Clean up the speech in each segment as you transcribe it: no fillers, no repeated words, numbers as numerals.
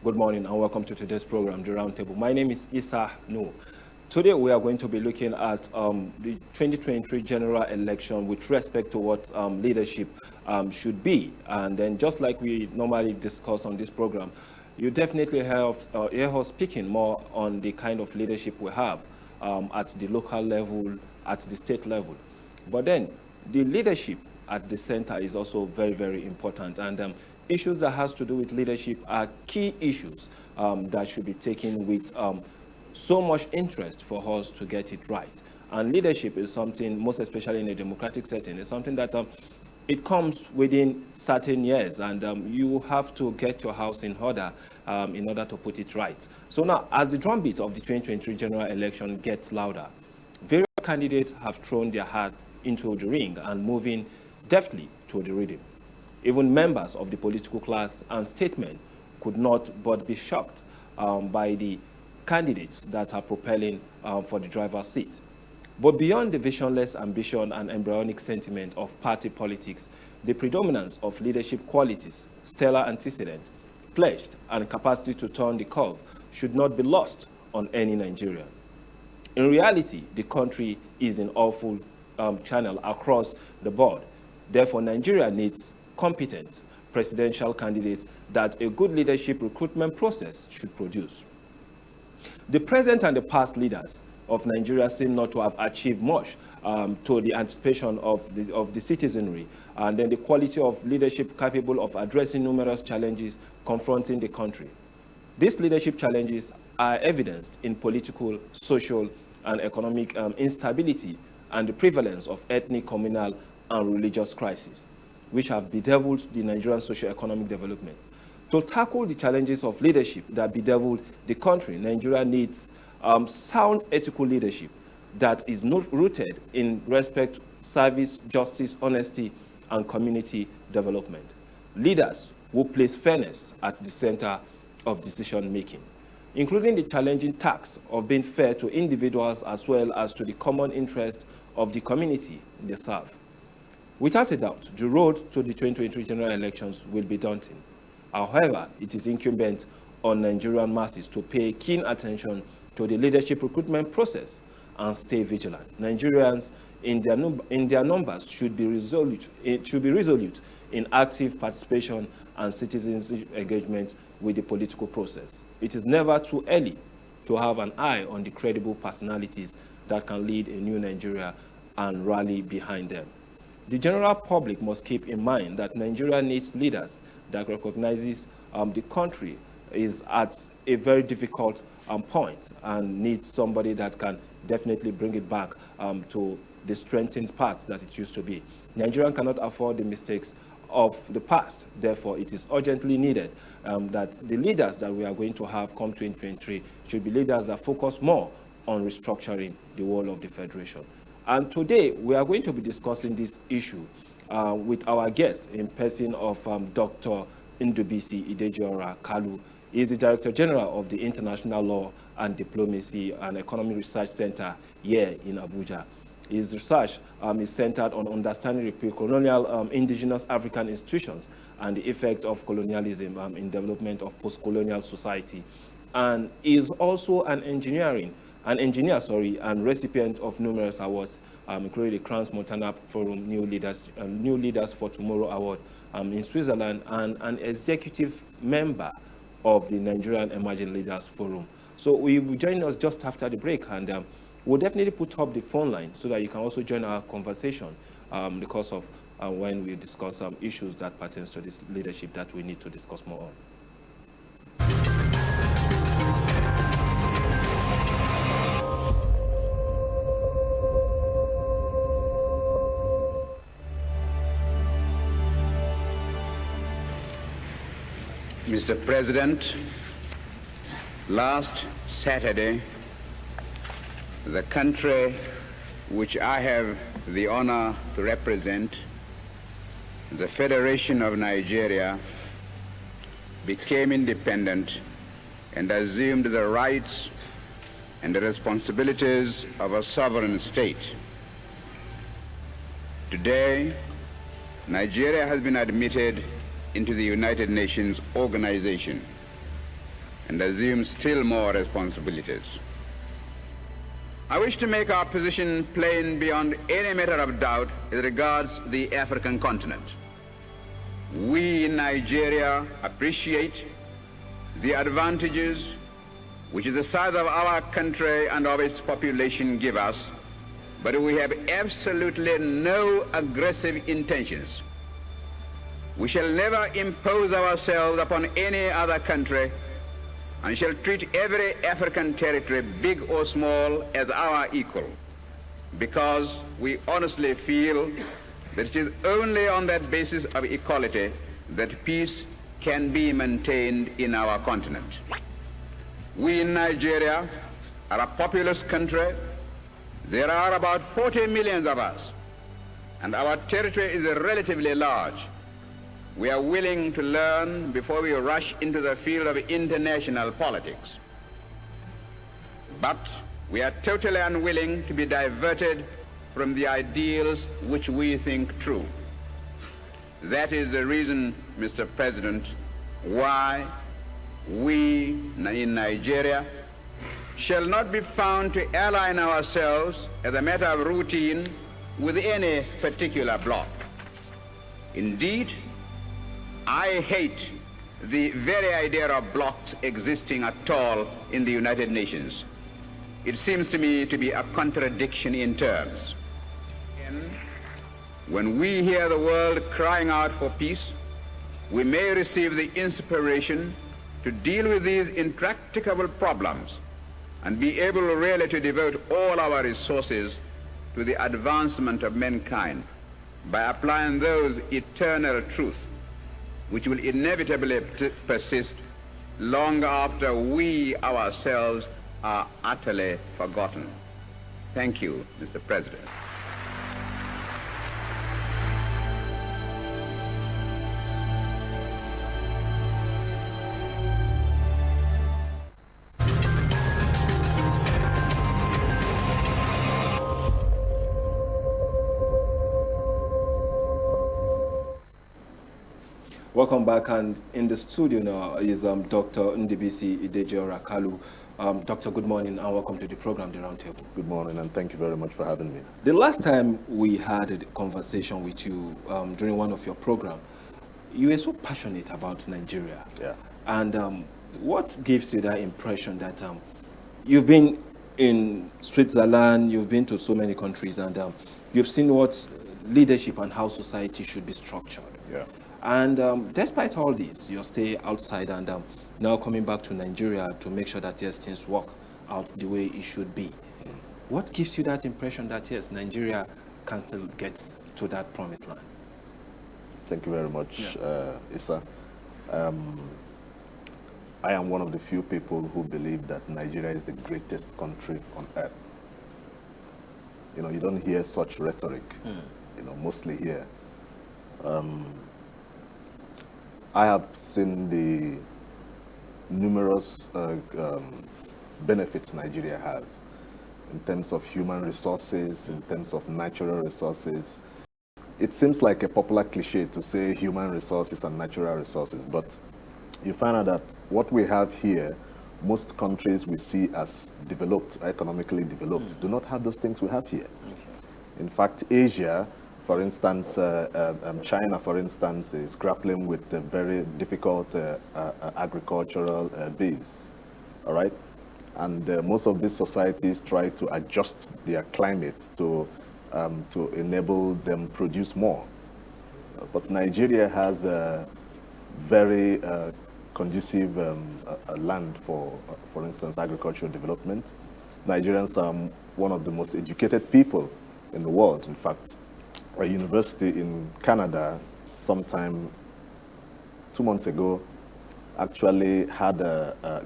Good morning and welcome to today's program, The Roundtable. My name is Issa Noor. Today we are going to be looking at the 2023 general election with respect to what leadership should be. And then just like we normally discuss on this program, you definitely hear us speaking more on the kind of leadership we have at the local level, at the state level. But then the leadership at the center is also very, very important. And issues that has to do with leadership are key issues that should be taken with so much interest for us to get it right. And leadership is something, most especially in a democratic setting, is something that it comes within certain years, and you have to get your house in order to put it right. So now, as the drumbeat of the 2023 general election gets louder, various candidates have thrown their hat into the ring and moving deftly to the rhythm. Even members of the political class and statesmen could not but be shocked by the candidates that are propelling for the driver's seat. But beyond the visionless ambition and embryonic sentiment of party politics, the predominance of leadership qualities, stellar antecedent, pledged, and capacity to turn the curve should not be lost on any Nigerian. In reality, the country is in awful channel across the board. Therefore, Nigeria needs competent presidential candidates that a good leadership recruitment process should produce. The present and the past leaders of Nigeria seem not to have achieved much to the anticipation of the citizenry, and then the quality of leadership capable of addressing numerous challenges confronting the country. These leadership challenges are evidenced in political, social, and economic instability and the prevalence of ethnic, communal, and religious crises, which have bedeviled the Nigerian socio-economic development. To tackle the challenges of leadership that bedeviled the country, Nigeria needs sound ethical leadership that is not rooted in respect, service, justice, honesty, and community development. Leaders who place fairness at the center of decision-making, including the challenging task of being fair to individuals as well as to the common interest of the community they serve. Without a doubt, the road to the 2023 general elections will be daunting. However, it is incumbent on Nigerian masses to pay keen attention to the leadership recruitment process and stay vigilant. Nigerians, in their numbers, should be resolute in active participation and citizenship engagement with the political process. It is never too early to have an eye on the credible personalities that can lead a new Nigeria and rally behind them. The general public must keep in mind that Nigeria needs leaders that recognizes the country is at a very difficult point and needs somebody that can definitely bring it back to the strengthened path that it used to be. Nigeria cannot afford the mistakes of the past. Therefore, it is urgently needed that the leaders that we are going to have come 2023 should be leaders that focus more on restructuring the whole of the Federation. And today, we are going to be discussing this issue with our guest in person of Dr. Ndubisi Idejiora Kalu. He is the Director General of the International Law and Diplomacy and Economic Research Center here in Abuja. His research is centered on understanding the pre-colonial indigenous African institutions and the effect of colonialism in development of post-colonial society. And is also an engineer, and recipient of numerous awards, including the Crans Montana Forum New Leaders for Tomorrow Award in Switzerland, and an executive member of the Nigerian Emerging Leaders Forum. So we will join us just after the break, and we'll definitely put up the phone line so that you can also join our conversation because of when we discuss some issues that pertains to this leadership that we need to discuss more on. Mr. President, last Saturday, the country which I have the honor to represent, the Federation of Nigeria, became independent and assumed the rights and the responsibilities of a sovereign state. Today, Nigeria has been admitted into the United Nations organization. and assume still more responsibilities. I wish to make our position plain beyond any matter of doubt as regards the African continent. We in Nigeria appreciate the advantages which the size of our country and of its population give us, but we have absolutely no aggressive intentions. We shall never impose ourselves upon any other country and shall treat every African territory, big or small, as our equal, because we honestly feel that it is only on that basis of equality that peace can be maintained in our continent. We in Nigeria are a populous country. There are about 40 million of us, and our territory is relatively large. We are willing to learn before we rush into the field of international politics. But we are totally unwilling to be diverted from the ideals which we think true. That is the reason, Mr. President, why we in Nigeria shall not be found to align ourselves as a matter of routine with any particular bloc. Indeed, I hate the very idea of blocs existing at all in the United Nations. It seems to me to be a contradiction in terms. When we hear the world crying out for peace, we may receive the inspiration to deal with these intractable problems and be able really to devote all our resources to the advancement of mankind by applying those eternal truths which will inevitably persist long after we ourselves are utterly forgotten. Thank you, Mr. President. Welcome back, and in the studio now is Dr. Ndubisi Ideje-Orakalu. Doctor, good morning and welcome to the program, The Roundtable. Good morning, and thank you very much for having me. The last time we had a conversation with you during one of your programs, you were so passionate about Nigeria. Yeah. And what gives you that impression that you've been in Switzerland, you've been to so many countries, and you've seen what leadership and how society should be structured? Yeah. And despite all this, you stay outside and now coming back to Nigeria to make sure that, yes, things work out the way it should be. What gives you that impression that, yes, Nigeria can still get to that promised land? Thank you very much, Issa. I am one of the few people who believe that Nigeria is the greatest country on earth. You know, you don't hear such rhetoric, mostly here. I have seen the numerous benefits Nigeria has in terms of human resources, in terms of natural resources. It seems like a popular cliche to say human resources and natural resources, but you find out that what we have here, most countries we see as developed, economically developed, do not have those things we have here. Okay. In fact, Asia, for instance, China, for instance, is grappling with a very difficult agricultural base, all right? And most of these societies try to adjust their climate to enable them produce more. But Nigeria has a very conducive land for instance, agricultural development. Nigerians are one of the most educated people in the world. In fact, a university in Canada sometime 2 months ago actually had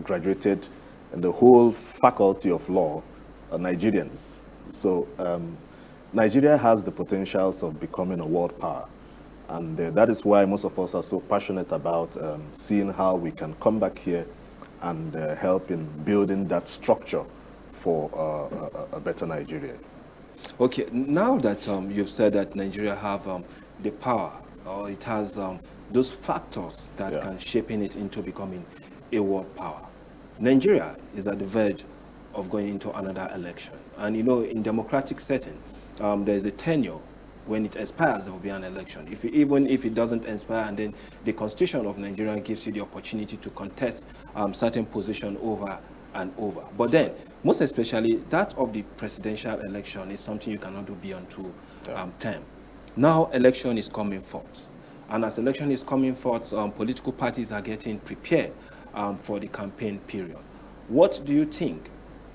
graduated in the whole faculty of law Nigerians. So Nigeria has the potentials of becoming a world power. And that is why most of us are so passionate about seeing how we can come back here and help in building that structure for a better Nigeria. Okay, now that you've said that Nigeria have the power, or it has those factors that can shape it into becoming a world power, Nigeria is at the verge of going into another election. And you know, in democratic setting, there's a tenure. When it expires, there will be an election. Even if it doesn't expire, and then the Constitution of Nigeria gives you the opportunity to contest certain position over and over. But then, most especially, that of the presidential election is something you cannot do beyond two term. Now, election is coming forth. And as election is coming forth, political parties are getting prepared for the campaign period. What do you think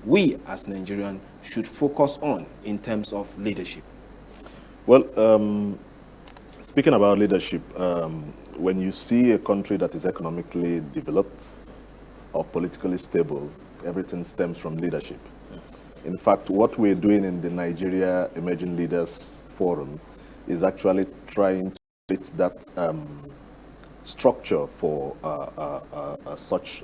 we as Nigerians should focus on in terms of leadership? Well, speaking about leadership, when you see a country that is economically developed or politically stable, everything stems from leadership. In fact, what we're doing in the Nigeria Emerging Leaders Forum is actually trying to create that structure for such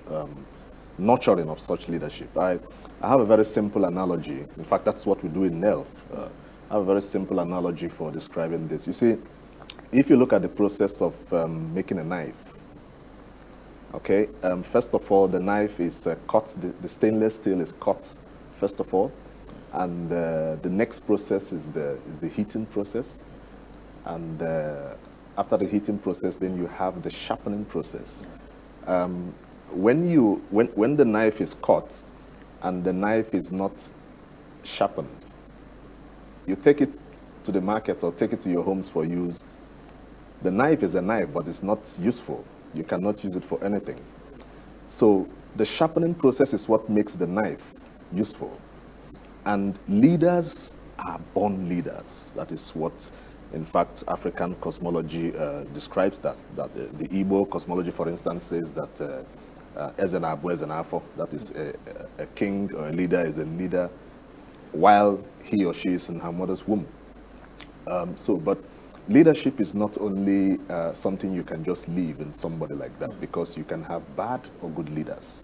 nurturing of such leadership. I have a very simple analogy. In fact, that's what we do in NELF. I have a very simple analogy for describing this. You see, if you look at the process of making a knife, okay, first of all, the knife is cut, the stainless steel is cut, first of all, and the next process is the heating process, and after the heating process, then you have the sharpening process. When the knife is cut and the knife is not sharpened, you take it to the market or take it to your homes for use. The knife is a knife, but it's not useful. You cannot use it for anything. So the sharpening process is what makes the knife useful. And leaders are born leaders. That is what, in fact, African cosmology describes that the Igbo cosmology, for instance, says that Ezenabu, Ezenafo, that is a king or a leader is a leader while he or she is in her mother's womb. But leadership is not only something you can just leave in somebody like that, because you can have bad or good leaders.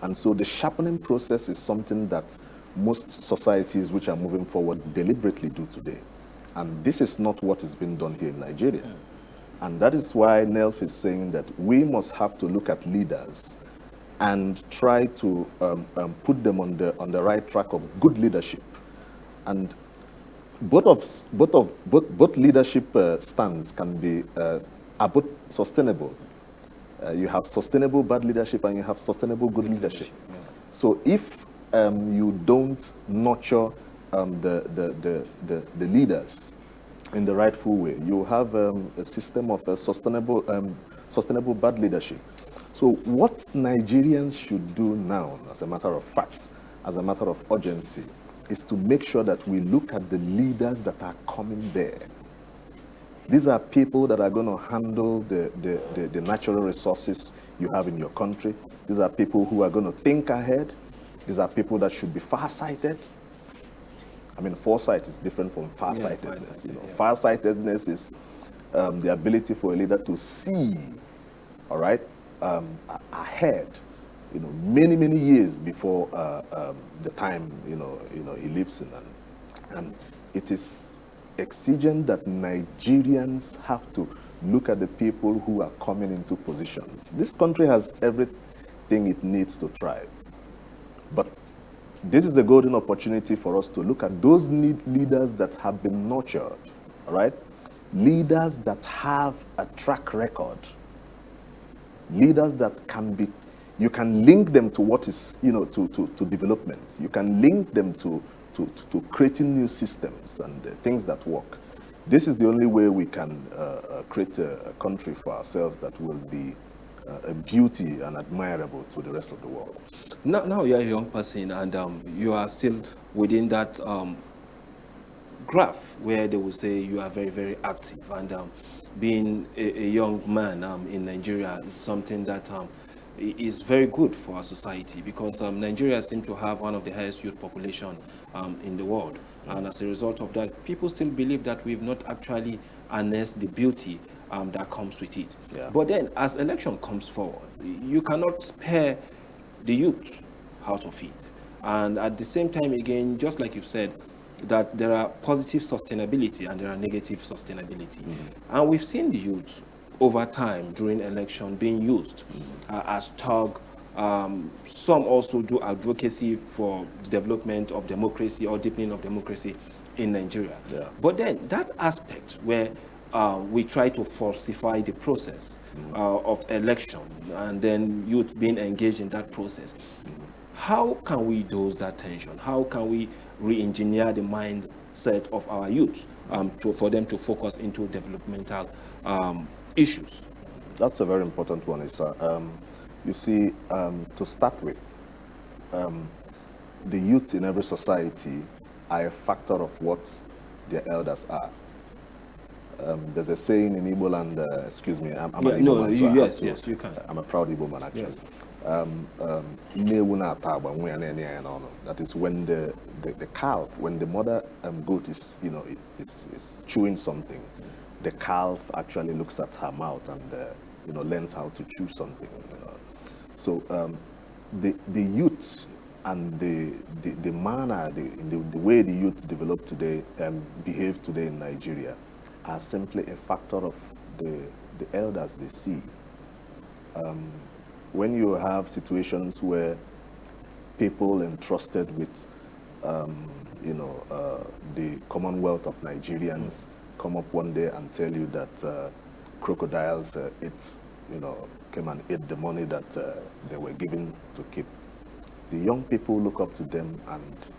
And so the sharpening process is something that most societies which are moving forward deliberately do today. And this is not what is being done here in Nigeria. And that is why NELF is saying that we must have to look at leaders and try to put them on the right track of good leadership. And both leadership stands can be are both sustainable. You have sustainable bad leadership and you have sustainable good leadership. So if you don't nurture the leaders in the rightful way, you have a system of sustainable bad leadership. So what Nigerians should do now, as a matter of fact, as a matter of urgency, is to make sure that we look at the leaders that are coming there. These are people that are going to handle the natural resources you have in your country. These are people who are going to think ahead. These are people that should be far-sighted. I mean, foresight is different from far-sightedness. Far-sightedness is the ability for a leader to see, all right, ahead, many years before the time he lives in, and it is exigent that Nigerians have to look at the people who are coming into positions. This country has everything it needs to thrive, but this is the golden opportunity for us to look at those leaders that have been nurtured, all right? Leaders that have a track record. Leaders that you can link them to what is, to development. You can link them to creating new systems and things that work. This is the only way we can create a country for ourselves that will be a beauty and admirable to the rest of the world. Now you're a young person and you are still within that graph where they will say you are very, very active. And being a young man in Nigeria is something that is very good for our society, because Nigeria seems to have one of the highest youth population in the world. And as a result of that, people still believe that we've not actually harnessed the beauty that comes with it. Yeah. But then, as election comes forward, you cannot spare the youth out of it. And at the same time, again, just like you've said, that there are positive sustainability and there are negative sustainability. And we've seen the youth over time during election being used as thug Some also do advocacy for the development of democracy or deepening of democracy in Nigeria. Yeah. But then that aspect where we try to falsify the process of election and then youth being engaged in that process, how can we dose that tension? How can we re-engineer the mindset of our youth for them to focus into developmental issues? That's a very important one, Issa. You see, to start with, the youth in every society are a factor of what their elders are. There's a saying in Igbo land, excuse me, I'm an Igbo man, so yes, you can. I'm a proud Igbo man, actually. Yes. That is when the calf, when the mother goat is, is chewing something, the calf actually looks at her mouth and, learns how to chew something. So the youth and the manner, the way the youth develop today, behave today in Nigeria, are simply a factor of the elders they see. When you have situations where people entrusted with, the Commonwealth of Nigerians come up one day and tell you that crocodiles came and ate the money that they were given to keep, the young people look up to them and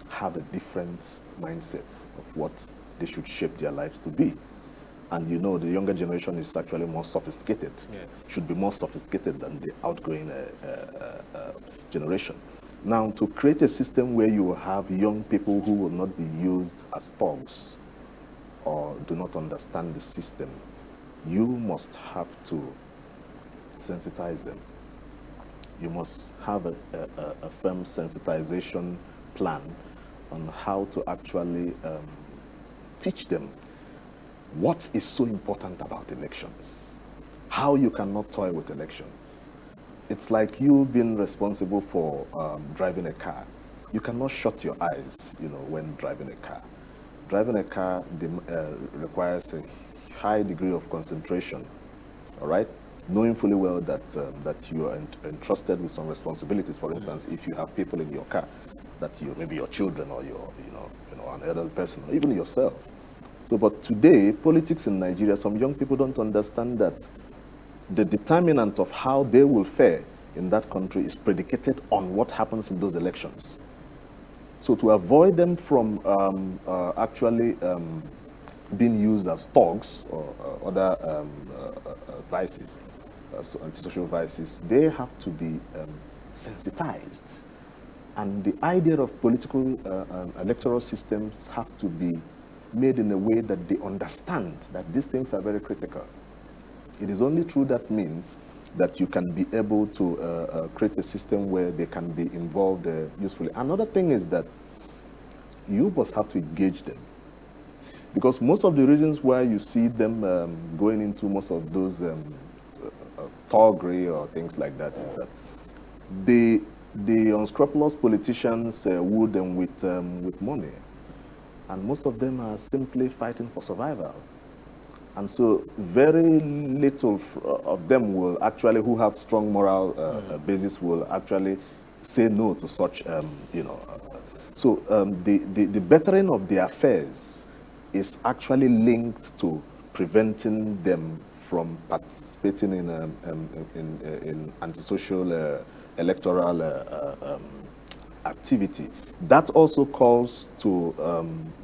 have a different mindset of what they should shape their lives to be. And the younger generation is actually more sophisticated, Yes. should be more sophisticated than the outgoing generation. Now, to create a system where you have young people who will not be used as thugs or do not understand the system, you must have to sensitize them. You must have a firm sensitization plan on how to actually teach them what is so important about elections, how you cannot toy with elections. It's like you being responsible for driving a car. You cannot shut your eyes, when driving a car. Driving a car requires a high degree of concentration, all right? Knowing fully well that you are entrusted with some responsibilities. For instance, if you have people in your car, that maybe your children or an elderly person, or even yourself. So, but today, politics in Nigeria, some young people don't understand that the determinant of how they will fare in that country is predicated on what happens in those elections. So to avoid them from actually being used as thugs or other vices, antisocial vices, they have to be sensitized. And the idea of political electoral systems have to be made in a way that they understand that these things are very critical. It is only through that means that you can be able to create a system where they can be involved usefully. Another thing is that you must have to engage them. Because most of the reasons why you see them going into most of those thuggery or things like that is that the unscrupulous politicians woo them with money. And most of them are simply fighting for survival. And so very little of them will actually, who have strong moral basis, will actually say no to such, So the bettering of their affairs is actually linked to preventing them from participating in antisocial electoral activity. That also calls to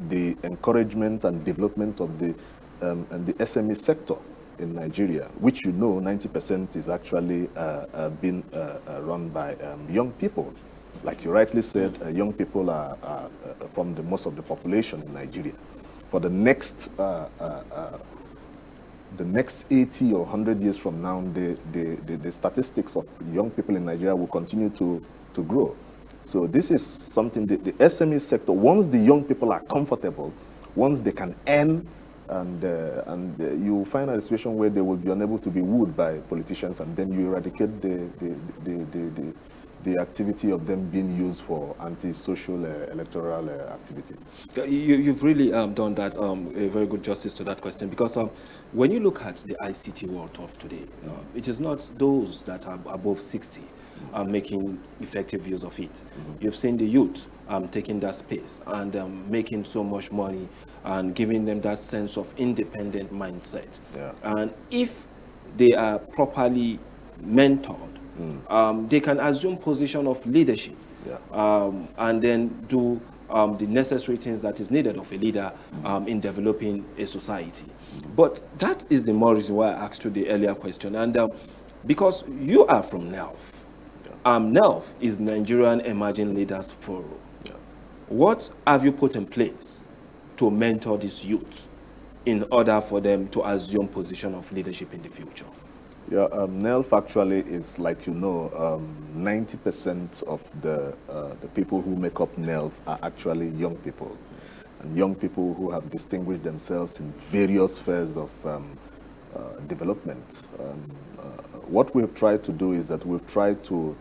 the encouragement and development of the SME sector in Nigeria, which 90% is actually being run by young people. Like you rightly said, young people are from most of the population in Nigeria. For the next 80 or 100 years from now, the statistics of young people in Nigeria will continue to grow. So this is something that the SME sector, once the young people are comfortable, once they can earn, and you find a situation where they will be unable to be wooed by politicians, and then you eradicate the activity of them being used for anti-social electoral activities. You've really done that a very good justice to that question, because when you look at the ICT world of today, it is not those that are above 60 making effective use of it. You've seen the youth taking that space and making so much money and giving them that sense of independent mindset. Yeah. And if they are properly mentored, they can assume position of leadership, and then do the necessary things that is needed of a leader in developing a society. But that is the more reason why I asked you the earlier question. And because you are from NELF. NELF is Nigerian Emerging Leaders Forum. What have you put in place to mentor these youth in order for them to assume position of leadership in the future? Yeah, NELF actually is, like 90% of the people who make up NELF are actually young people, and young people who have distinguished themselves in various spheres of development. What we've tried to do is that we've tried to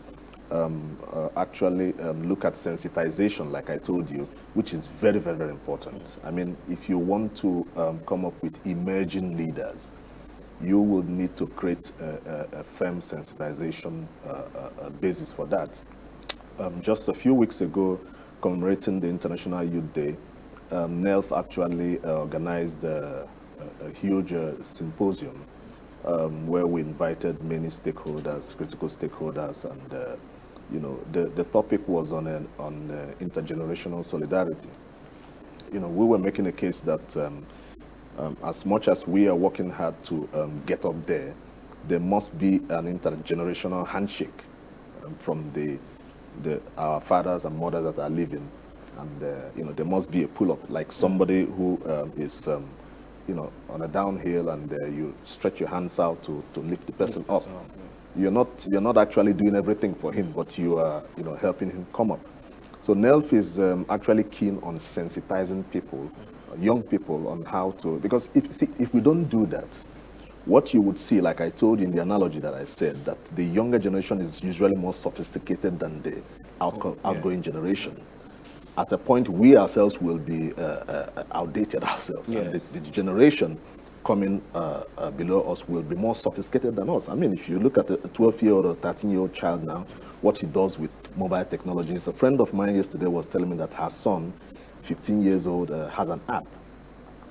actually look at sensitization, like I told you, which is very, very, very important. I mean, if you want to come up with emerging leaders, you will need to create a firm sensitization basis for that. Just a few weeks ago, commemorating the International Youth Day, NELF actually organized a huge symposium where we invited many stakeholders, critical stakeholders, and the topic was on intergenerational solidarity. We were making a case that as much as we are working hard to get up there, there must be an intergenerational handshake from our fathers and mothers that are living, and there must be a pull-up, like somebody who is on a downhill, and you stretch your hands out to lift the person up. You're not actually doing everything for him, but you are helping him come up. So NELF is actually keen on sensitizing people, young people, on how to, because if we don't do that, what you would see, like I told you in the analogy that I said, that the younger generation is usually more sophisticated than the outgoing generation. At a point, we ourselves will be outdated ourselves, and the generation coming below us will be more sophisticated than us. I mean, if you look at a 12-year-old or 13-year-old child now, what he does with mobile technologies. A friend of mine yesterday was telling me that her son, 15 years old, has an app.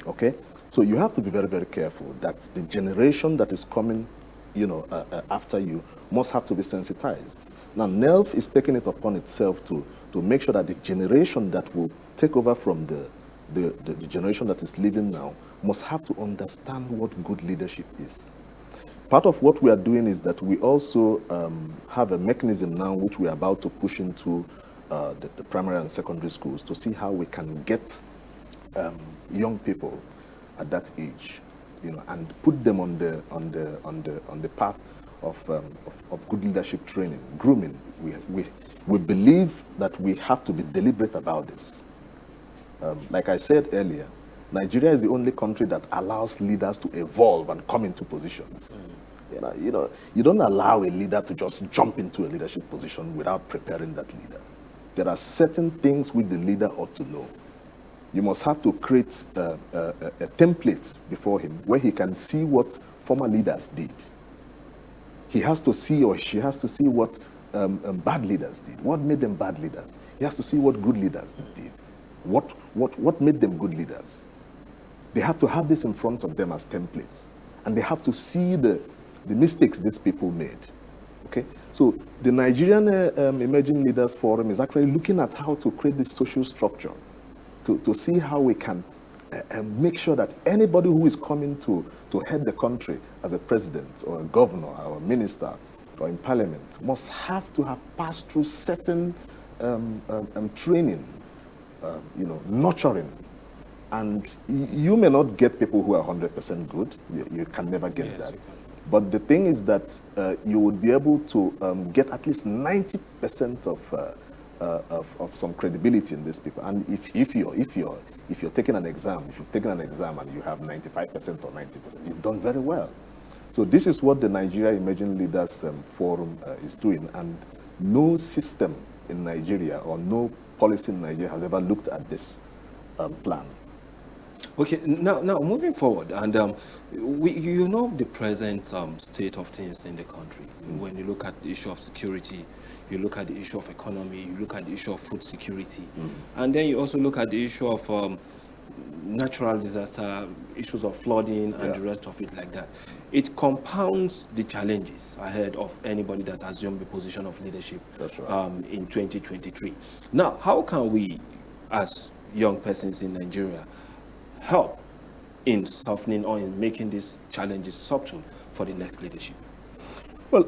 Okay? So you have to be very, very careful that the generation that is coming, after you must have to be sensitized. Now, NELF is taking it upon itself to make sure that the generation that will take over from the generation that is living now must have to understand what good leadership is. Part of what we are doing is that we also have a mechanism now which we are about to push into the primary and secondary schools to see how we can get young people at that age, and put them on the path of good leadership training, grooming. We believe that we have to be deliberate about this. Like I said earlier, Nigeria is the only country that allows leaders to evolve and come into positions. You don't allow a leader to just jump into a leadership position without preparing that leader. There are certain things which the leader ought to know. You must have to create a template before him where he can see what former leaders did. He has to see, or she has to see what bad leaders did. What made them bad leaders? He has to see what good leaders did. What made them good leaders? They have to have this in front of them as templates, and they have to see the mistakes these people made. Okay, so the Nigerian Emerging Leaders Forum is actually looking at how to create this social structure to see how we can make sure that anybody who is coming to head the country as a president or a governor or a minister or in parliament must have to have passed through certain training, nurturing. And you may not get people who are 100% good. You can never get that. But the thing is that you would be able to get at least 90% of some credibility in these people. And if you're taking an exam, if you've taken an exam and you have 95% or 90%, you've done very well. So this is what the Nigeria Emerging Leaders Forum is doing. And no system in Nigeria or no policy in Nigeria has ever looked at this plan. Okay, now moving forward, and you know the present state of things in the country. When you look at the issue of security, you look at the issue of economy, you look at the issue of food security, and then you also look at the issue of natural disaster, issues of flooding, and the rest of it like that. It compounds the challenges ahead of anybody that assumes the position of leadership. That's right. In 2023. Now, how can we, as young persons in Nigeria, help in softening or in making these challenges subtle for the next leadership? Well,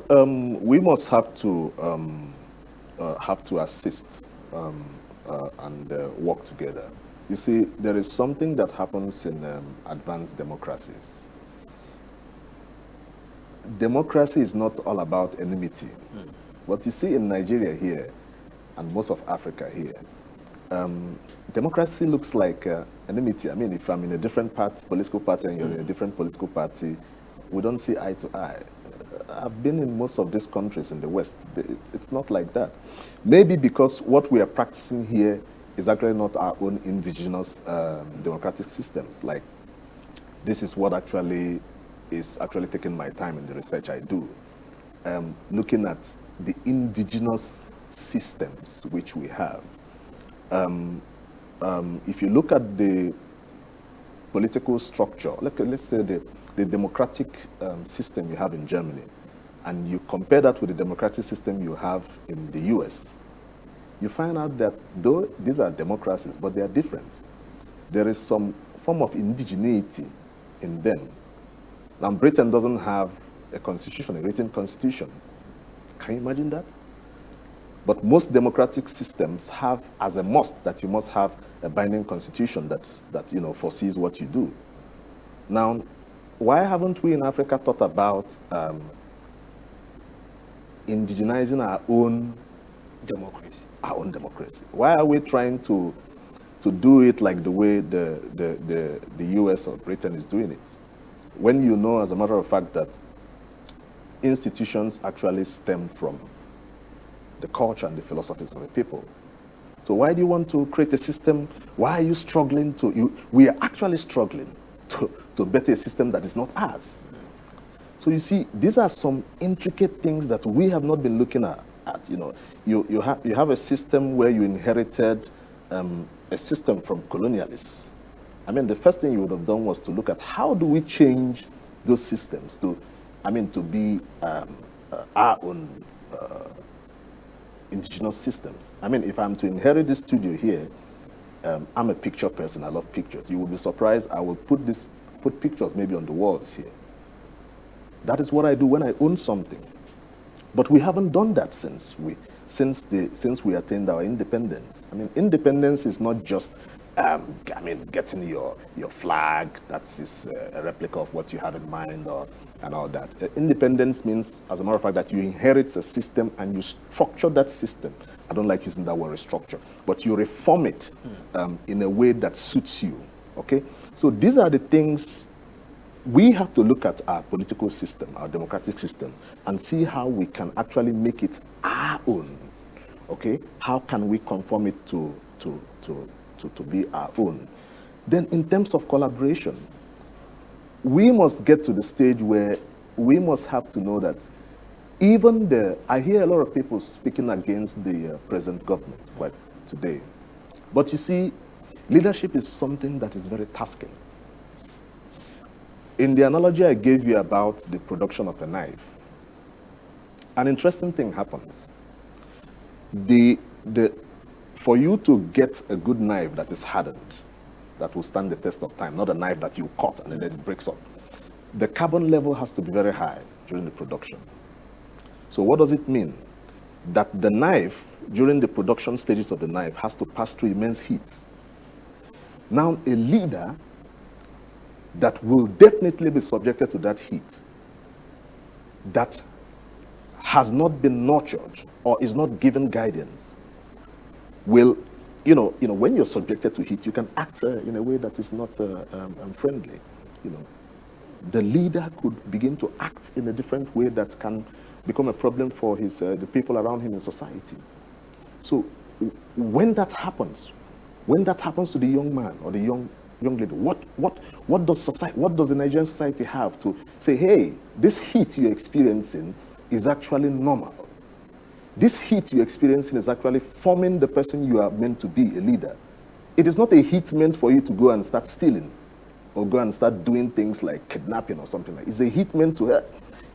we must have to assist and work together. You see, there is something that happens in advanced democracies. Democracy is not all about enmity. What you see in Nigeria here, and most of Africa here, democracy looks like enmity. I mean, if I'm in a different political party and you're in a different political party, we don't see eye to eye. I've been in most of these countries in the West. It's not like that. Maybe because what we are practicing here is actually not our own indigenous democratic systems. Like, this is what actually is taking my time in the research I do. Looking at the indigenous systems which we have. If you look at the political structure, let's say the democratic system you have in Germany, and you compare that with the democratic system you have in the US, you find out that though these are democracies, but they are different. There is some form of indigeneity in them. Now, Britain doesn't have a constitution, a written constitution. Can you imagine that? But most democratic systems have as a must that you must have a binding constitution that foresees what you do. Now, why haven't we in Africa thought about indigenizing our own Democracy. Our own democracy? Why are we trying to do it like the way the US or Britain is doing it? When you know, as a matter of fact, that institutions actually stem from the culture and the philosophies of the people. So why do you want to create a system? Why are you struggling we are actually struggling to better a system that is not ours. So you see, these are some intricate things that we have not been looking at. You have a system where you inherited a system from colonialists. I mean, the first thing you would have done was to look at how do we change those systems to be our own indigenous systems. I mean, if I'm to inherit this studio here, I'm a picture person. I love pictures. You will be surprised. I will put pictures maybe on the walls here. That is what I do when I own something. But we haven't done that since we attained our independence. I mean, independence is not just getting your flag that is a replica of what you have in mind and all that. Independence means, as a matter of fact, that you inherit a system and you structure that system. I don't like using that word restructure, but you reform it in a way that suits you. Okay? So these are the things. We have to look at our political system, our democratic system, and see how we can actually make it our own. Okay? How can we conform it to be our own? Then in terms of collaboration, we must get to the stage where we must have to know that I hear a lot of people speaking against the present government quite today. But you see, leadership is something that is very tasking. In the analogy I gave you about the production of a knife, an interesting thing happens. For you to get a good knife that is hardened, that will stand the test of time, not a knife that you cut and then it breaks up, the carbon level has to be very high during the production. So what does it mean? That the knife, during the production stages of the knife, has to pass through immense heat. Now, a leader that will definitely be subjected to that heat, that has not been nurtured or is not given guidance, will, when you're subjected to heat, you can act in a way that is not friendly. The leader could begin to act in a different way that can become a problem for the people around him in society. So when that happens to the young man or the young young lady, what does society, what does the Nigerian society have to say, hey, this heat you're experiencing is actually normal. This heat you're experiencing is actually forming the person you are meant to be, a leader. It is not a heat meant for you to go and start stealing or go and start doing things like kidnapping or something like that. It's a heat meant to,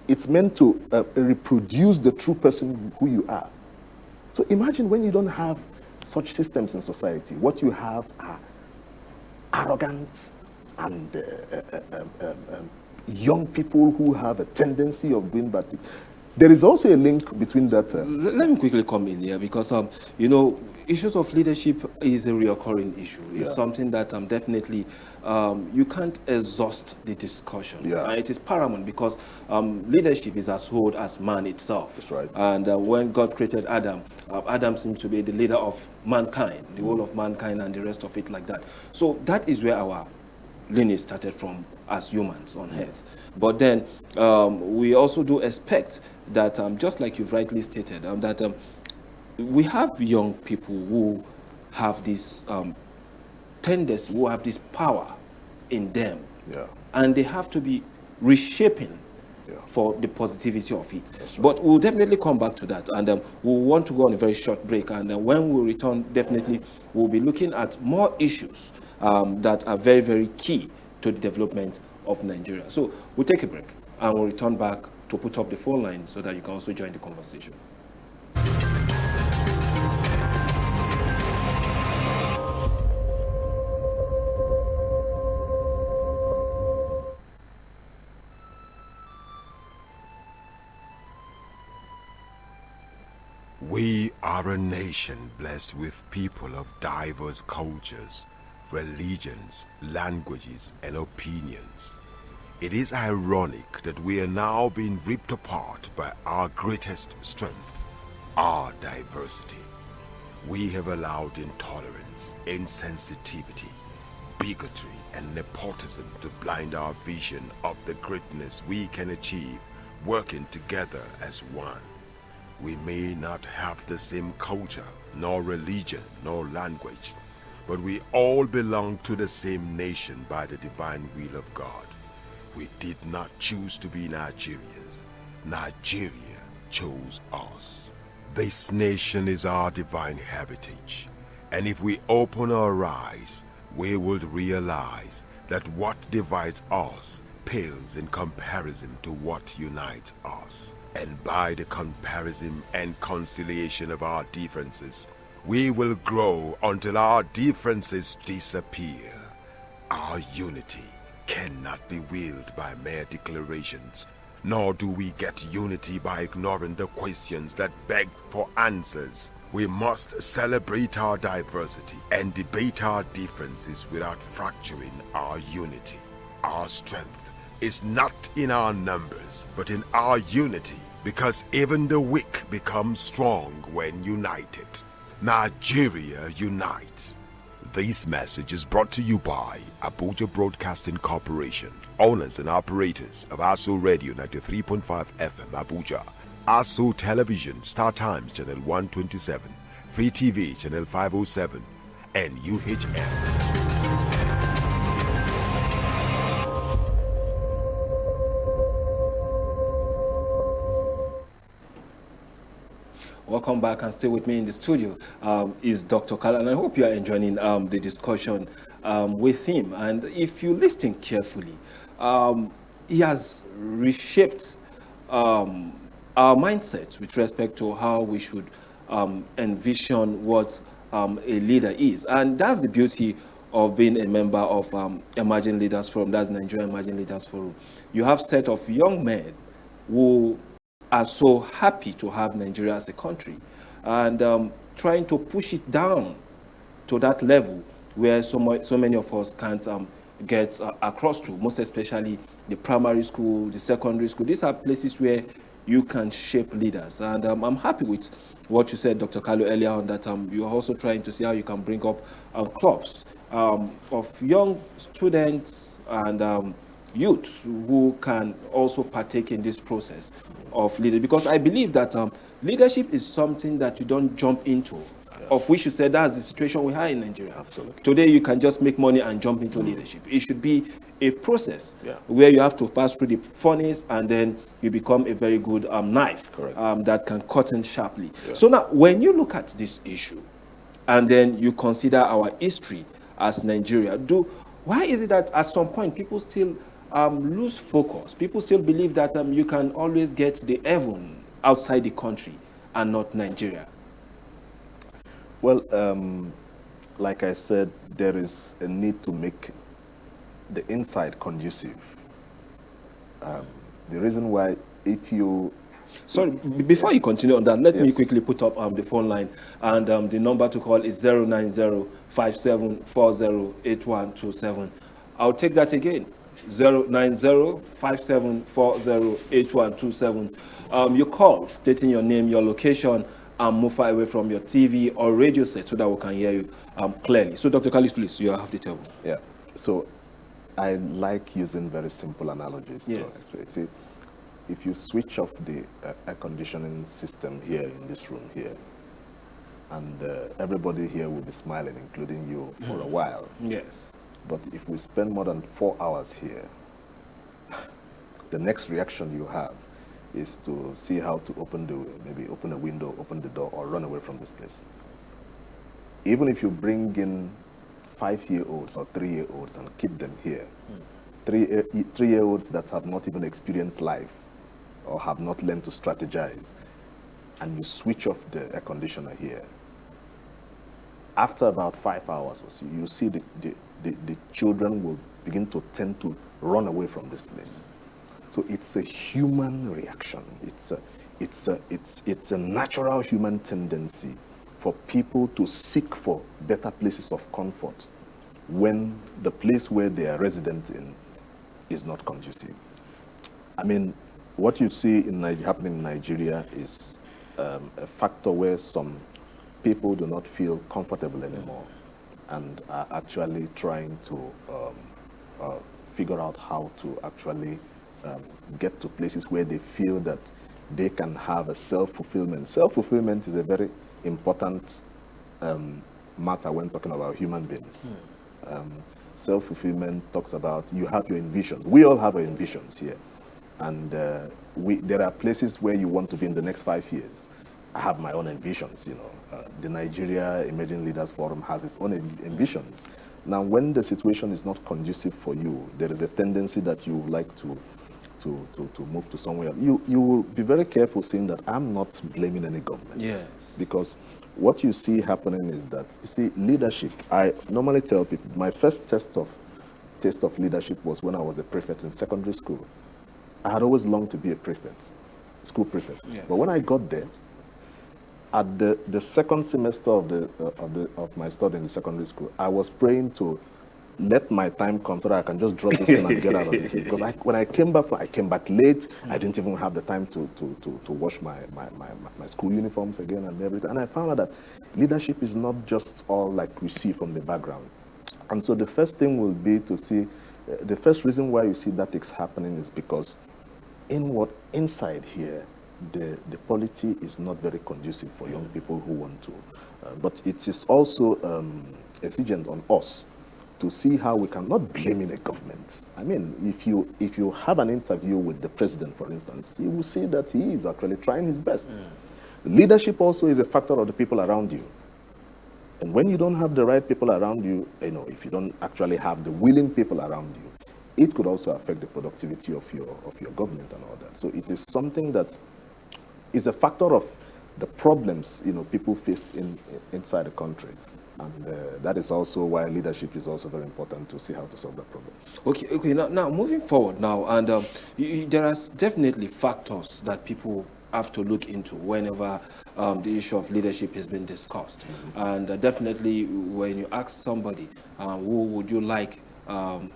it's meant to reproduce the true person who you are. So imagine when you don't have such systems in society, what you have are arrogant and young people who have a tendency of doing bad things. There is also a link between that. Let me quickly come in here because, you know, issues of leadership is a recurring issue. It's something that definitely you can't exhaust the discussion. Yeah. It is paramount because leadership is as old as man itself. That's right. And when God created Adam, Adam seems to be the leader of mankind, the whole of mankind and the rest of it like that. So that is where our lineage started from as humans on earth. But then we also do expect that, just like you've rightly stated, that we have young people who have this tendency, who have this power in them, and they have to be reshaping for the positivity of it. Right. But we'll definitely come back to that, and we'll want to go on a very short break, and when we return, definitely we'll be looking at more issues that are very, very key to the development of Nigeria. So we'll take a break, and we'll return back to put up the phone line so that you can also join the conversation. We are a nation blessed with people of diverse cultures, religions, languages, and opinions. It is ironic that we are now being ripped apart by our greatest strength, our diversity. We have allowed intolerance, insensitivity, bigotry, and nepotism to blind our vision of the greatness we can achieve working together as one. We may not have the same culture, nor religion, nor language, but we all belong to the same nation by the divine will of God. We did not choose to be Nigerians. Nigeria chose us. This nation is our divine heritage, and if we open our eyes, we would realize that what divides us pales in comparison to what unites us. And by the comparison and conciliation of our differences, we will grow until our differences disappear. Our unity cannot be willed by mere declarations, nor do we get unity by ignoring the questions that beg for answers. We must celebrate our diversity and debate our differences without fracturing our unity. Our strength is not in our numbers, but in our unity, because even the weak become strong when united. Nigeria unite. This message is brought to you by Abuja Broadcasting Corporation, owners and operators of ASO Radio 93.5 FM Abuja, ASO Television Star Times Channel 127, Free TV Channel 507, and UHF. Welcome back, and stay with me in the studio is Dr. Kalu, and I hope you are enjoying the discussion with him. And if you listen carefully, he has reshaped our mindset with respect to how we should envision what a leader is. And that's the beauty of being a member of Emerging Leaders Forum, that's Nigerian Emerging Leaders Forum. You have a set of young men who are so happy to have Nigeria as a country, and trying to push it down to that level where so many of us can't get across to, most especially the primary school, the secondary school. These are places where you can shape leaders. And I'm happy with what you said, Dr. Kalu, earlier on, that you're also trying to see how you can bring up clubs of young students and youth who can also partake in this process of leadership. Because I believe that leadership is something that you don't jump into of which you said that's the situation we have in Nigeria. Absolutely. Today you can just make money and jump into leadership. It should be a process Yeah. where you have to pass through the furnace and then you become a very good knife Correct. that can cut in sharply. So now, when you look at this issue and then you consider our history as Nigeria, why is it that at some point people still lose focus? People still believe that you can always get the heaven outside the country and not Nigeria? Well, like I said, there is a need to make the inside conducive. The reason why, if you... Sorry, before you continue on that, let me Yes. quickly put up the phone line. And the number to call is 090-5740-8127. I'll take that again. 090-5740-8127. You call stating your name, your location, and move far away from your TV or radio set so that we can hear you clearly. So, Dr. Khalid, please, you have the table. Yeah. So I like using very simple analogies to Yes. explain. See, if you switch off the air conditioning system here in this room here, and everybody here will be smiling, including you, for a while. Yes. But if we spend more than 4 hours here, the next reaction you have is to see how to maybe open a window, open the door, or run away from this place. Even if you bring in 5-year-olds or 3-year-olds and keep them here, 3-year-olds that have not even experienced life or have not learned to strategize, and you switch off the air conditioner here, after about 5 hours or so, you see the children will begin to tend to run away from this place. So it's a human reaction. It's a natural human tendency for people to seek for better places of comfort when the place where they are resident in is not conducive. I mean, what you see happening in Nigeria is a factor where some people do not feel comfortable anymore and are actually trying to figure out how to actually get to places where they feel that they can have a self-fulfillment. Self-fulfillment is a very important matter when talking about human beings. Self-fulfillment talks about you have your envisions. We all have our envisions here. And there are places where you want to be in the next 5 years. I have my own envisions, you know. The Nigeria Emerging Leaders Forum has its own envisions. Now, when the situation is not conducive for you, there is a tendency that you would like to move to somewhere else. You will be very careful saying that I'm not blaming any government. Yes. Because what you see happening is that, you see, leadership, I normally tell people, my first taste of leadership was when I was a prefect in secondary school. I had always longed to be a prefect, school prefect. Yeah. But when I got there, at the second semester of my study in the secondary school, I was praying to let my time come so that I can just drop this thing and get out of this. Because when I came back late. I didn't even have the time to wash my school uniforms again and everything. And I found out that leadership is not just all like we see from the background. And so the first thing will be to see, the first reason why you see that is happening is because inside here, the polity is not very conducive for young people who want to. But it is also exigent on us to see how we cannot blame in a government. I mean, if you have an interview with the president, for instance, you will see that he is actually trying his best. Leadership also is a factor of the people around you. And when you don't have the right people around you, if you don't actually have the willing people around you, it could also affect the productivity of your government and all that. So it is something that is a factor of the problems people face inside the country. And that is also why leadership is also very important to see how to solve that problem. Okay. Now moving forward now, and there are definitely factors that people have to look into whenever the issue of leadership has been discussed. And definitely when you ask somebody, who would you like to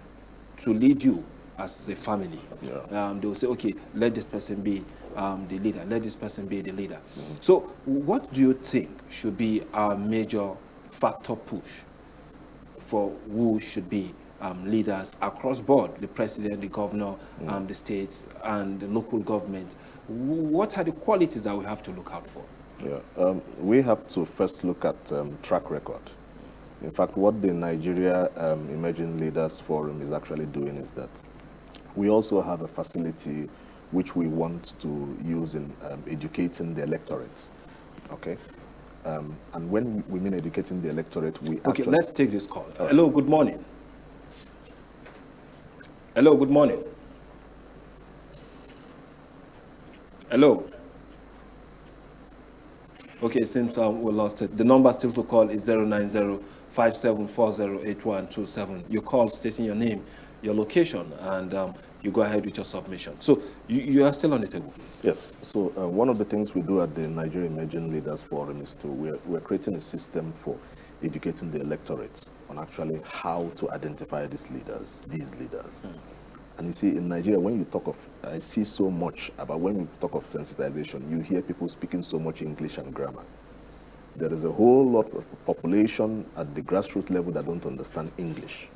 lead you as a family? Yeah. They will say, okay, let this person be the leader. Let this person be the leader. So what do you think should be our major factor push for who should be leaders across board, the president, the governor, the states, and the local government? What are the qualities that we have to look out for? Yeah, we have to first look at track record. In fact, what the Nigeria Emerging Leaders Forum is actually doing is that we also have a facility which we want to use in educating the electorate. Okay? And when we mean educating the electorate, we Okay, let's take this call. Hello, good morning. Hello, good morning. Hello. Okay, it seems we lost it. The number still to call is 090-5740-8127. You call stating your name, your location, and you go ahead with your submission. So you are still on the table, please. Yes. So one of the things we do at the Nigeria Emerging Leaders Forum is we're creating a system for educating the electorate on actually how to identify these leaders. And you see, in Nigeria, when you talk of, I see so much about when you talk of sensitization, you hear people speaking so much English and grammar. There is a whole lot of population at the grassroots level that don't understand English.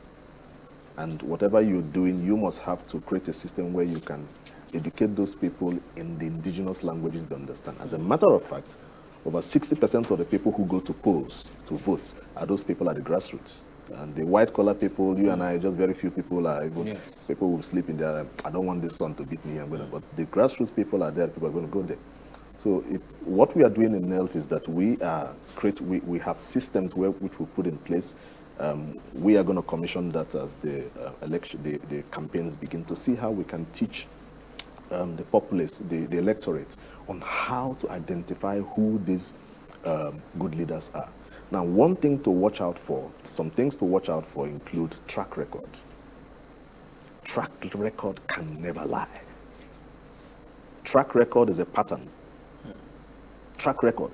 And whatever you're doing, you must have to create a system where you can educate those people in the indigenous languages they understand. As a matter of fact, over 60% of the people who go to polls to vote are those people at the grassroots. And the white-collar people, you and I, just very few people are even, people will sleep in there. I don't want this sun to beat me, but the grassroots people are there, people are going to go there. So what we are doing in NELF is that we have systems which we put in place. We are going to commission that as the campaigns begin, to see how we can teach the populace, the electorate, on how to identify who these good leaders are. Now, one thing to watch out for, some things to watch out for include track record. Track record can never lie. Track record is a pattern. Track record.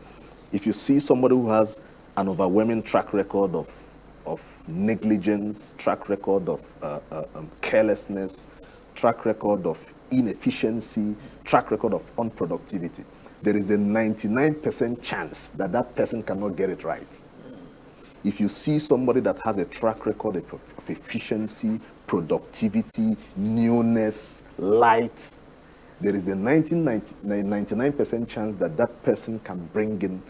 If you see somebody who has an overwhelming track record of negligence, track record of carelessness, track record of inefficiency, track record of unproductivity, there is a 99% chance that that person cannot get it right. If you see somebody that has a track record of efficiency, productivity, newness, light, there is a 99% chance that that person can bring in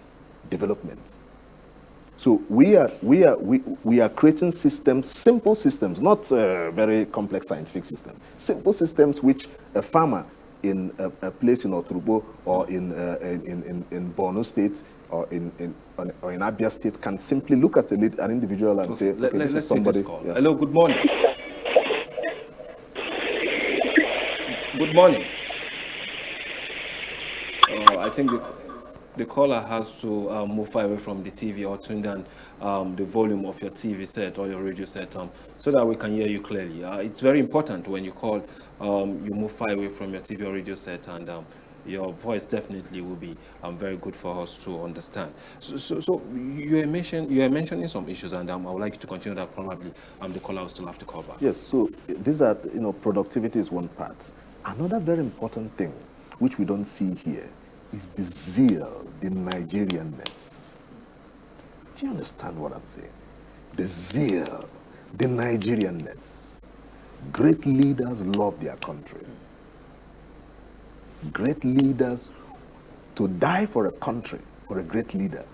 development. So we are creating systems, simple systems, not very complex scientific systems, simple systems which a farmer in a place in Oturbo or in Borno State or in Abia State can simply look at an individual and say, okay, this is somebody. Take this call. Yeah. Hello, good morning. Good morning. I think the caller has to move far away from the TV or tune down the volume of your TV set or your radio set so that we can hear you clearly. It's very important when you call, you move far away from your TV or radio set, and your voice definitely will be very good for us to understand. So you are mentioning some issues, and I would like you to continue that. Probably the caller will still have to cover. Yes, so these are, productivity is one part. Another very important thing, which we don't see here, is the zeal, the Nigerianness. Do you understand what I'm saying? The zeal, the Nigerianness. Great leaders love their country. Great leaders, to die for a country, for a great leader.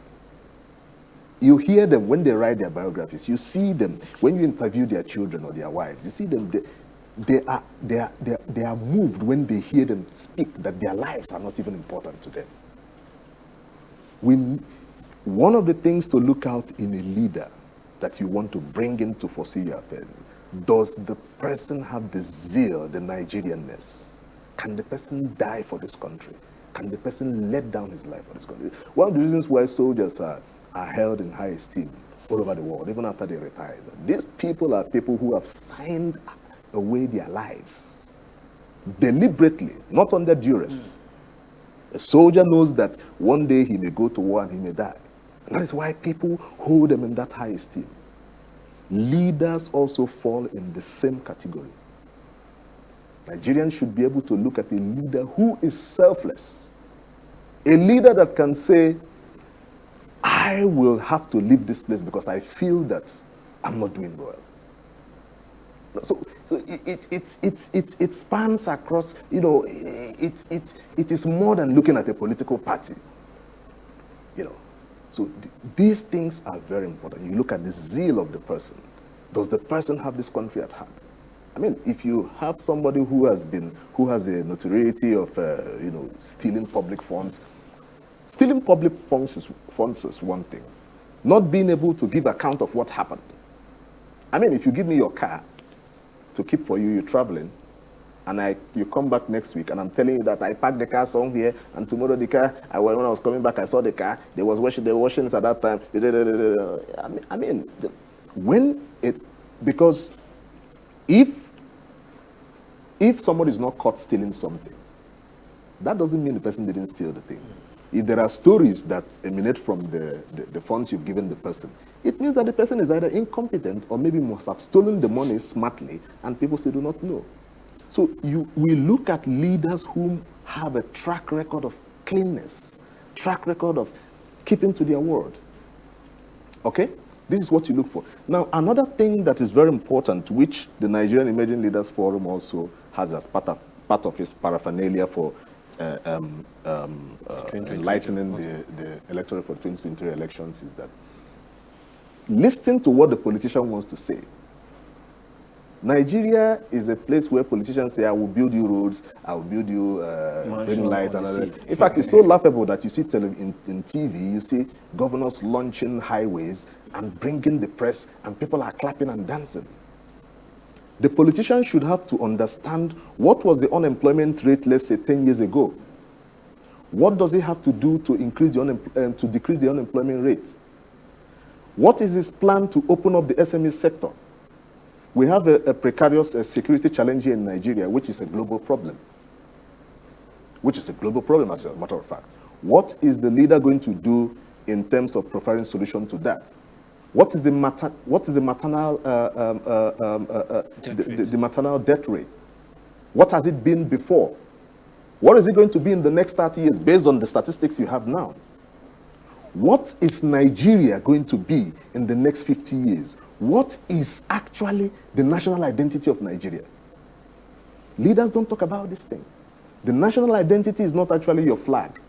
You hear them when they write their biographies. You see them when you interview their children or their wives. You see them, they are moved when they hear them speak that their lives are not even important to them. One of the things to look out in a leader that you want to bring in to foresee your affairs, does the person have the zeal, the Nigerianness? Can the person die for this country? Can the person let down his life for this country? One of the reasons why soldiers are held in high esteem all over the world, even after they retire, these people are people who have signed away their lives deliberately, not under duress. A soldier knows that one day he may go to war and he may die. And that is why people hold them in that high esteem. Leaders also fall in the same category. Nigerians should be able to look at a leader who is selfless. A leader that can say, I will have to leave this place because I feel that I'm not doing well. So it spans across, it is more than looking at a political party. you know. So these things are very important. You look at the zeal of the person. Does the person have this country at heart? I mean, if you have somebody who has a notoriety of, you know, stealing public funds is one thing. Not being able to give account of what happened. I mean, if you give me your car to keep for you, you're traveling, and you come back next week, and I'm telling you that I parked the car somewhere, and tomorrow the car, when I was coming back, I saw the car, they were washing it at that time. I mean, because if somebody is not caught stealing something, that doesn't mean the person didn't steal the thing. If there are stories that emanate from the funds you've given the person, it means that the person is either incompetent or maybe must have stolen the money smartly, and people still do not know. So we look at leaders who have a track record of cleanness, track record of keeping to their word. Okay? This is what you look for. Now, another thing that is very important, which the Nigerian Emerging Leaders Forum also has as part of its paraphernalia for enlightening the electorate for 2023 elections, is that listen to what the politician wants to say. Nigeria is a place where politicians say, I will build you roads, I will build you bring light and other. In fact, it's so laughable that you see in TV, you see governors launching highways and bringing the press, and people are clapping and dancing. The politician should have to understand what was the unemployment rate, let's say 10 years ago. What does he have to do to increase to decrease the unemployment rate? What is his plan to open up the SME sector? We have a precarious security challenge here in Nigeria, which is a global problem. As a matter of fact. What is the leader going to do in terms of providing solution to that? What is the maternal death rate? What has it been before? What is it going to be in the next 30 years based on the statistics you have now? What is Nigeria going to be in the next 50 years? What is actually the national identity of Nigeria? Leaders don't talk about this thing. The national identity is not actually your flag.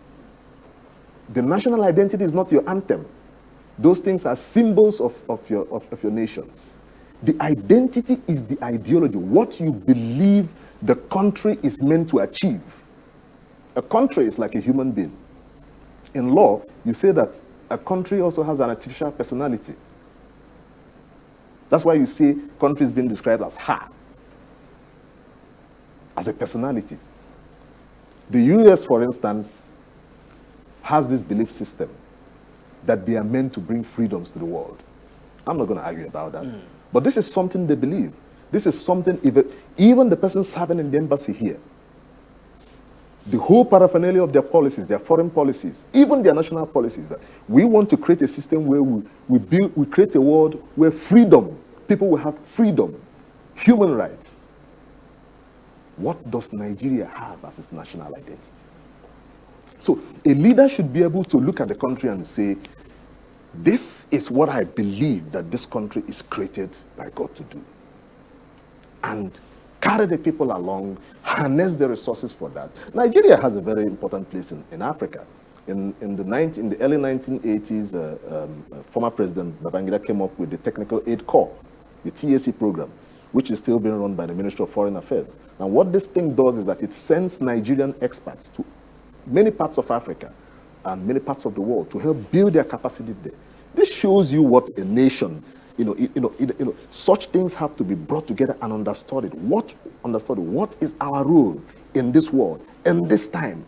The national identity is not your anthem. Those things are symbols of your nation. The identity is the ideology, what you believe the country is meant to achieve. A country is like a human being. In law, you say that a country also has an artificial personality. That's why you see countries being described as as a personality. The US, for instance, has this belief system that they are meant to bring freedoms to the world. I'm not going to argue about that. But this is something they believe. This is something, even the person serving in the embassy here, the whole paraphernalia of their policies, their foreign policies, even their national policies, that we want to create a system where we create a world where freedom, people will have freedom, human rights. What does Nigeria have as its national identity? So a leader should be able to look at the country and say, this is what I believe that this country is created by God to do. And carry the people along, harness the resources for that. Nigeria has a very important place in Africa. In the early 1980s, former President Babangida came up with the Technical Aid Corps, the TAC program, which is still being run by the Ministry of Foreign Affairs. Now, what this thing does is that it sends Nigerian experts to many parts of Africa and many parts of the world to help build their capacity there. This shows you what a nation, such things have to be brought together and understood. What is our role in this world, in this time,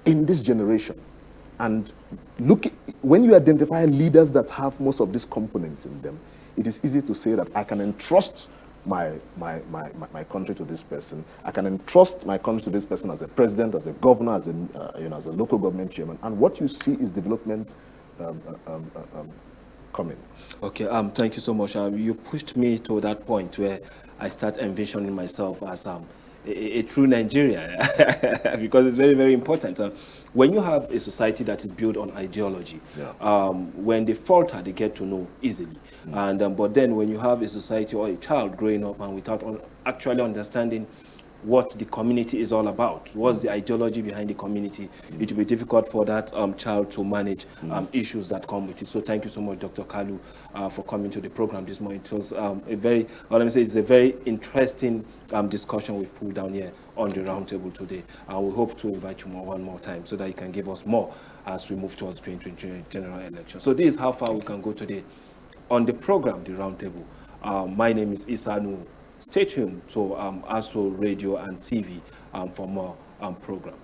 in this generation? And when you identify leaders that have most of these components in them, it is easy to say that I can entrust my country to this person. I can entrust my country to this person as a president, as a governor, as a local government chairman. And what you see is development coming. Okay, thank you so much. You pushed me to that point where I start envisioning myself as a true Nigeria, because it's very, very important. When you have a society that is built on ideology, when they falter, they get to know easily. And but then when you have a society or a child growing up and without actually understanding what the community is all about, what's the ideology behind the community, it will be difficult for that child to manage issues that come with it. So thank you so much, Dr. Kalu, for coming to the program this morning. It was it's a very interesting discussion we've pulled down here on the roundtable today. We hope to invite you one more time so that you can give us more as we move towards the 2023 general election. So this is how far we can go today on the program, the roundtable. My name is Issa Nuhu. Stay tuned to ASO Radio and TV for more programs.